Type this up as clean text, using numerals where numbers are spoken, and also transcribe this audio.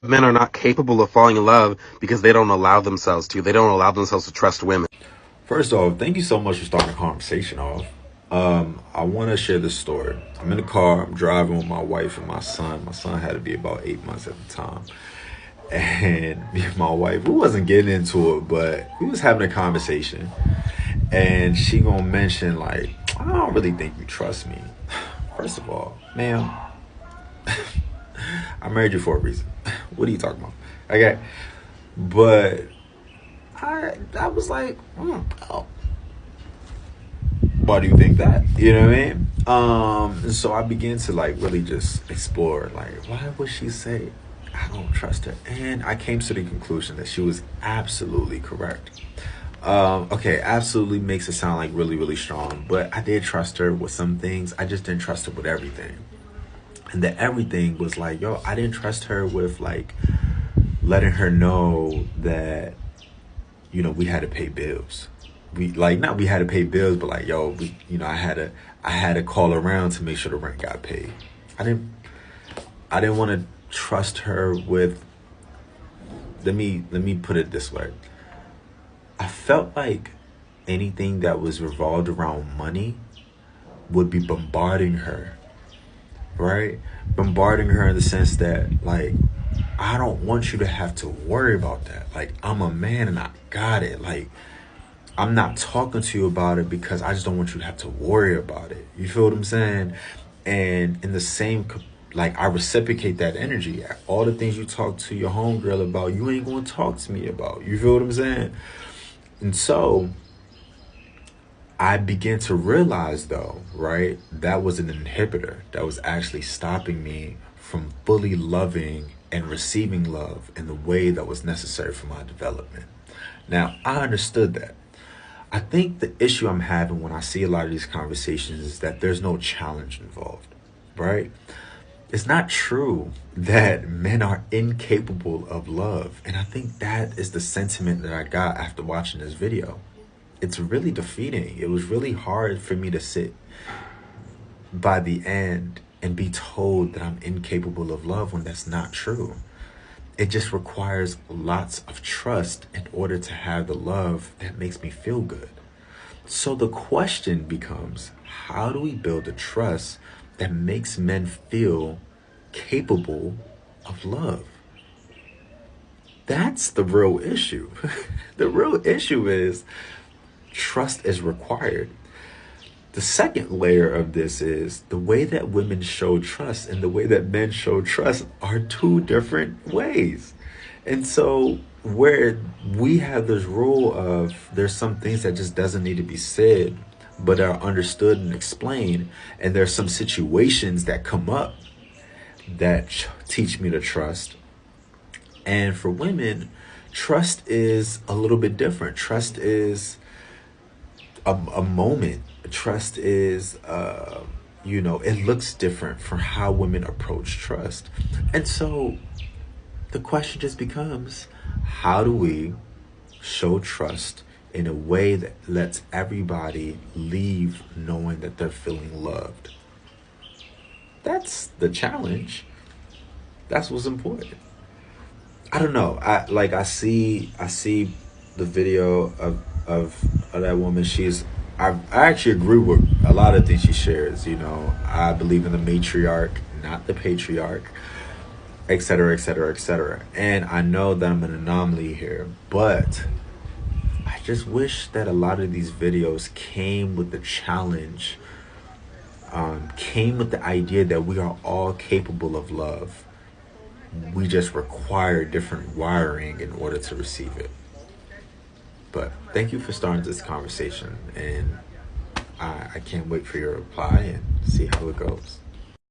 Men are not capable of falling in love because they don't allow themselves to. They don't allow themselves to trust women. First off, thank you so much for starting the conversation off. I want to share this story. I'm in the car. I'm driving with my wife and my son. My son had to be about 8 months at the time. And me and my wife, we wasn't getting into it, but we was having a conversation. And she gonna mention like, I don't really think you trust me. First of all, ma'am, I married you for a reason. What are you talking about? Okay, but I was like, oh, why do you think that? You know what I mean? And so I began to like really just explore, like, why would she say I don't trust her? And I came to the conclusion that she was absolutely correct. Okay, absolutely makes it sound like really, really strong, but I did trust her with some things. I just didn't trust her with everything. And the everything was like, yo, I didn't trust her with like letting her know that, we had to pay bills. We like not we had to pay bills, but like, yo, I had to call around to make sure the rent got paid. I didn't I didn't want to trust her with, let me put it this way. I felt like anything that was revolved around money would be bombarding her, right? Bombarding her in the sense that, like, I don't want you to have to worry about that. Like, I'm a man and I got it. Like, I'm not talking to you about it because I just don't want you to have to worry about it. You feel what I'm saying? And in the same, like, I reciprocate that energy. All the things you talk to your homegirl about, you ain't going to talk to me about. You feel what I'm saying? And so I began to realize, though, right, that was an inhibitor that was actually stopping me from fully loving and receiving love in the way that was necessary for my development. Now, I understood that. I think the issue I'm having when I see a lot of these conversations is that there's no challenge involved, right? It's not true that men are incapable of love. And I think that is the sentiment that I got after watching this video. It's really defeating. It was really hard for me to sit by the end and be told that I'm incapable of love when that's not true. It just requires lots of trust in order to have the love that makes me feel good. So the question becomes, how do we build a trust that makes men feel capable of love? That's the real issue. The real issue is trust is required. The second layer of this is the way that women show trust and the way that men show trust are two different ways. And so where we have this rule of there's some things that just doesn't need to be said but are understood and explained, and there's some situations that come up that teach me to trust. And for women, trust is a little bit different. Trust is a moment. Trust is, it looks different for how women approach trust. And so the question just becomes, how do we show trust in a way that lets everybody leave knowing that they're feeling loved? That's the challenge. That's what's important. I don't know. I see the video of that woman. I actually agree with a lot of things she shares. I believe in the matriarch, not the patriarch, et cetera, et cetera, et cetera. And I know that I'm an anomaly here, but I just wish that a lot of these videos came with the challenge, came with the idea that we are all capable of love. We just require different wiring in order to receive it. But thank you for starting this conversation, and I can't wait for your reply and see how it goes.